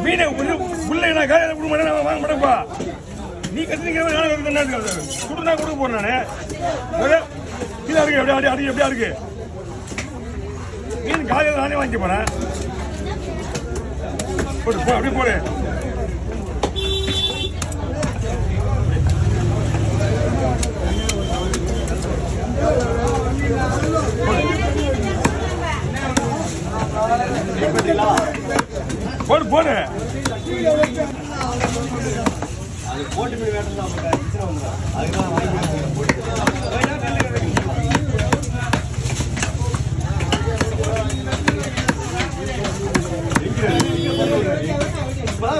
மீனை உள்ள நான் காலையில் கொடுக்க மாட்டேன் வாங்க மாட்டேன்ப்பா. நீ கத்துனீங்க சுடுனா கொடுக்க போறேன் நானு. கீழே இருக்கு எப்படியா இருக்கு மீன் காலையில் நானே வாங்கி போறேன். போடு போ அப்படியே போடு. போடு போடு போட்டு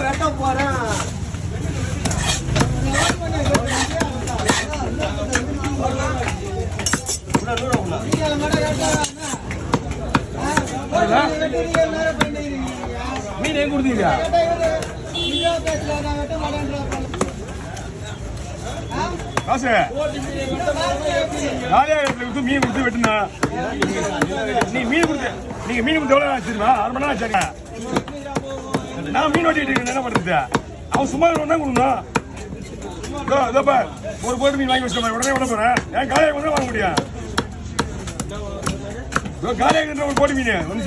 வெட்ட போறேன். மீன் எங்க கொடுத்தீங்க? காசு காலியாக மீன் கொடுத்து வெட்டுனா நீ மீன் கொடுத்து நீங்க மீன் கொடுத்து எவ்வளோ வச்சிருந்தா 6 மணி நேரம் ஆச்சாங்க. நான் மீன் வெட்டிட்டு இருக்கேன். என்ன பண்றது? அவன் சும்மா தான் கொடுக்கணும். ஒரு போட்டு மீன் வாங்கி வச்சுக்கோங்க. உடனே விட போறேன். என் காலையாக வந்து வாங்க முடியும். காலையாக ஒரு போட்டு மீன் வந்து